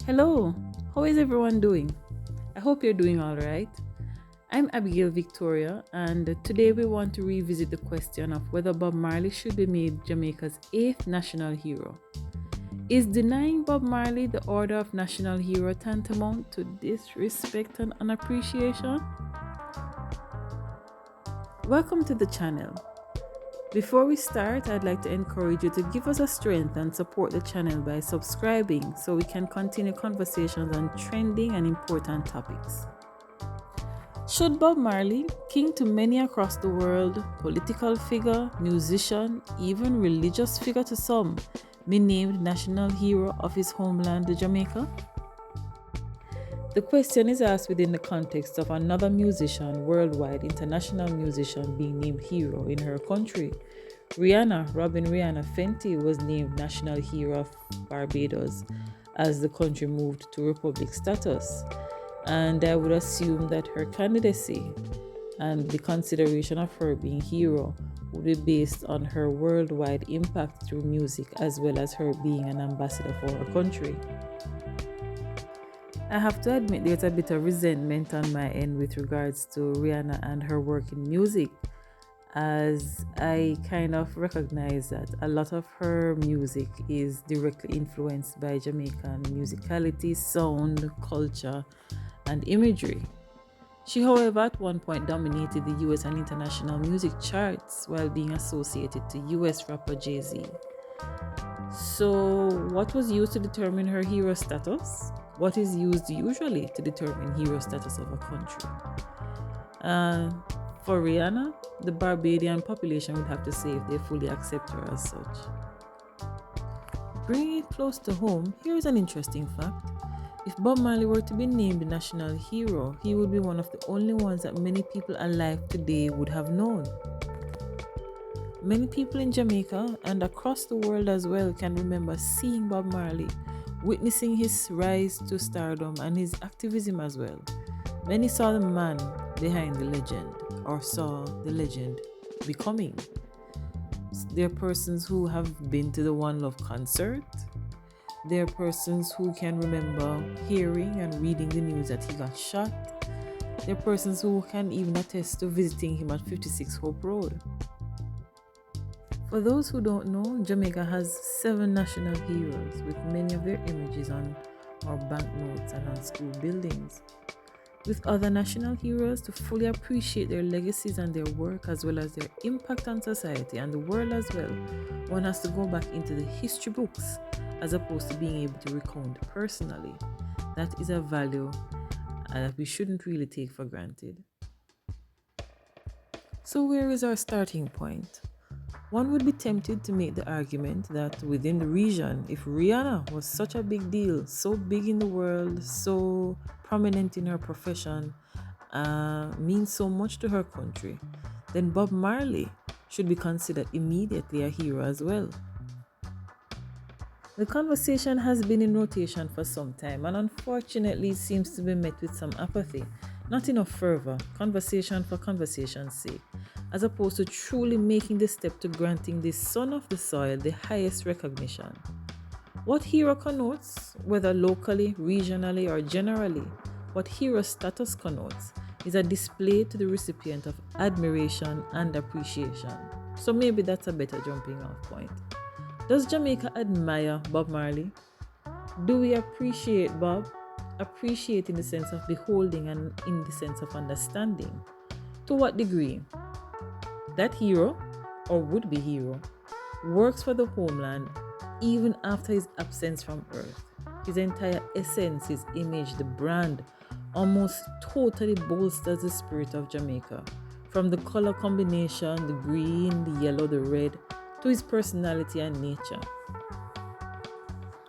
Hello, how is everyone doing? I hope you're doing all right. I'm Abigail Victoria, and today we want to revisit the question of whether Bob Marley should be made Jamaica's eighth national hero. Is denying Bob Marley the Order of National Hero tantamount to disrespect and unappreciation? Welcome to the channel. Before we start, I'd like to encourage you to give us a strength and support the channel by subscribing so we can continue conversations on trending and important topics. Should Bob Marley, king to many across the world, political figure, musician, even religious figure to some, be named national hero of his homeland, Jamaica? The question is asked within the context of another musician, worldwide international musician, being named hero in her country. Rihanna Fenty, was named National Hero of Barbados as the country moved to republic status. And I would assume that her candidacy and the consideration of her being hero would be based on her worldwide impact through music, as well as her being an ambassador for her country. I have to admit there's a bit of resentment on my end with regards to Rihanna and her work in music, as I kind of recognize that a lot of her music is directly influenced by Jamaican musicality, sound, culture, and imagery. She, however, at one point dominated the US and international music charts while being associated to US rapper Jay-Z. So, what was used to determine her hero status? What is used usually to determine hero status of a country? For Rihanna, the Barbadian population would have to say if they fully accept her as such. Bringing it close to home, here's an interesting fact. If Bob Marley were to be named the national hero, he would be one of the only ones that many people alive today would have known. Many people in Jamaica and across the world as well can remember seeing Bob Marley, witnessing his rise to stardom and his activism as well. Many saw the man behind the legend, or saw the legend becoming. There are persons who have been to the One Love concert. There are persons who can remember hearing and reading the news that he got shot. There are persons who can even attest to visiting him at 56 Hope Road. For those who don't know, Jamaica has 7 national heroes with many of their images on our banknotes and on school buildings. With other national heroes, to fully appreciate their legacies and their work as well as their impact on society and the world as well, one has to go back into the history books as opposed to being able to recount personally. That is a value that we shouldn't really take for granted. So where is our starting point? One would be tempted to make the argument that within the region, if Rihanna was such a big deal, so big in the world, so prominent in her profession, means so much to her country, then Bob Marley should be considered immediately a hero as well. The conversation has been in rotation for some time, and unfortunately it seems to be met with some apathy, not enough fervor, conversation for conversation's sake, as opposed to truly making the step to granting the son of the soil the highest recognition. What hero connotes, whether locally, regionally, or generally, what hero status connotes is a display to the recipient of admiration and appreciation. So maybe that's a better jumping off point. Does Jamaica admire Bob Marley? Do we appreciate Bob? Appreciate in the sense of beholding and in the sense of understanding. To what degree? That hero, or would-be hero, works for the homeland even after his absence from earth. His entire essence, his image, the brand, almost totally bolsters the spirit of Jamaica. From the color combination, the green, the yellow, the red, to his personality and nature.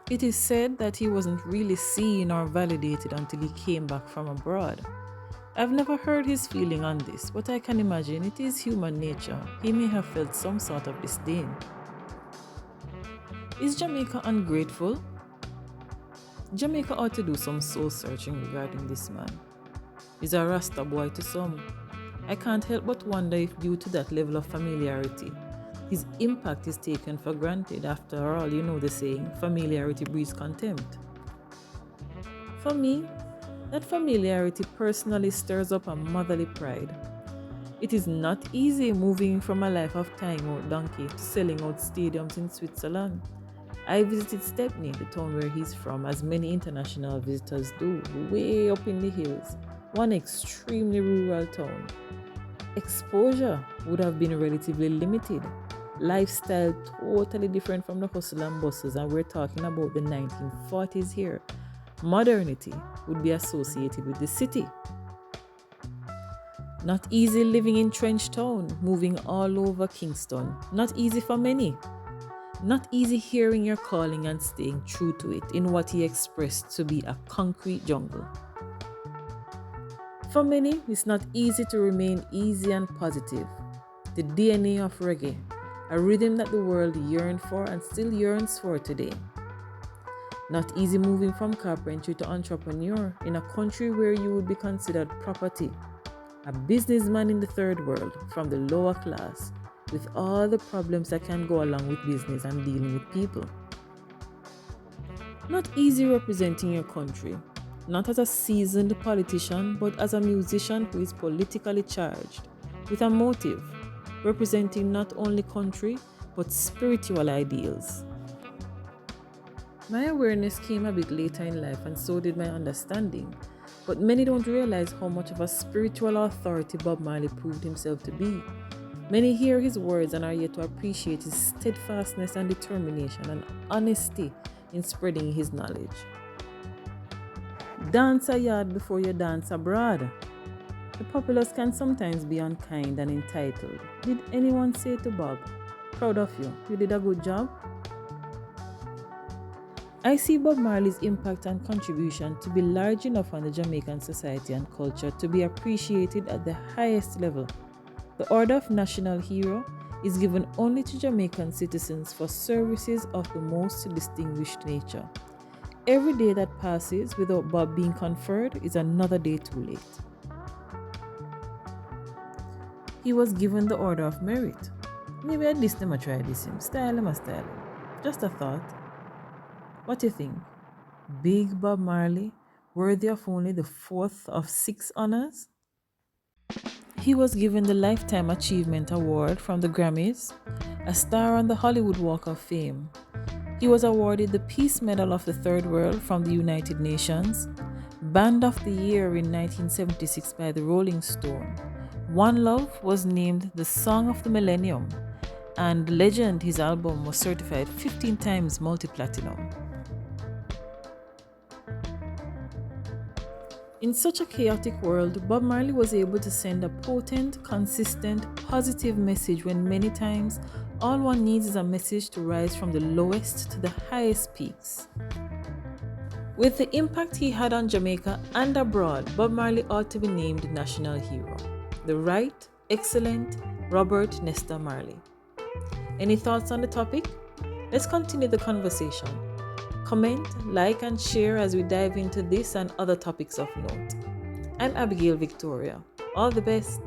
It is said that he wasn't really seen or validated until he came back from abroad. I've never heard his feeling on this, but I can imagine it is human nature. He may have felt some sort of disdain. Is Jamaica ungrateful? Jamaica ought to do some soul searching regarding this man. He's a Rasta boy to some. I can't help but wonder if due to that level of familiarity, his impact is taken for granted. After all, you know the saying, familiarity breeds contempt. For me, that familiarity personally stirs up a motherly pride. It is not easy moving from a life of tying out donkey to selling out stadiums in Switzerland. I visited Stepney, the town where he's from, as many international visitors do, way up in the hills, one extremely rural town. Exposure would have been relatively limited. Lifestyle totally different from the hustle and bustles, and we're talking about the 1940s here. Modernity would be associated with the city. Not easy living in Trench Town, moving all over Kingston. Not easy for many. Not easy hearing your calling and staying true to it in what he expressed to be a concrete jungle. For many, it's not easy to remain easy and positive. The DNA of reggae, a rhythm that the world yearned for and still yearns for today. Not easy moving from carpentry to entrepreneur in a country where you would be considered property, a businessman in the third world from the lower class, with all the problems that can go along with business and dealing with people. Not easy representing your country, not as a seasoned politician, but as a musician who is politically charged, with a motive, representing not only country, but spiritual ideals. My awareness came a bit later in life, and so did my understanding, but many don't realize how much of a spiritual authority Bob Marley proved himself to be. Many hear his words and are yet to appreciate his steadfastness and determination and honesty in spreading his knowledge. Dance a yard before you dance abroad. The populace can sometimes be unkind and entitled. Did anyone say to Bob, "Proud of you, you did a good job"? I see Bob Marley's impact and contribution to be large enough on the Jamaican society and culture to be appreciated at the highest level. The Order of National Hero is given only to Jamaican citizens for services of the most distinguished nature. Every day that passes without Bob being conferred is another day too late. He was given the Order of Merit. Maybe at least them try this him. Style him a style him. Just a thought. What do you think? Big Bob Marley, worthy of only the fourth of 6 honors? He was given the Lifetime Achievement Award from the Grammys, a star on the Hollywood Walk of Fame. He was awarded the Peace Medal of the Third World from the United Nations, Band of the Year in 1976 by the Rolling Stone. One Love was named the Song of the Millennium, and Legend, his album, was certified 15 times multi-platinum. In such a chaotic world, Bob Marley was able to send a potent, consistent, positive message when many times all one needs is a message to rise from the lowest to the highest peaks. With the impact he had on Jamaica and abroad, Bob Marley ought to be named National Hero. The Right, Excellent Robert Nesta Marley. Any thoughts on the topic? Let's continue the conversation. Comment, like, and share as we dive into this and other topics of note. I'm Abigail Victoria. All the best.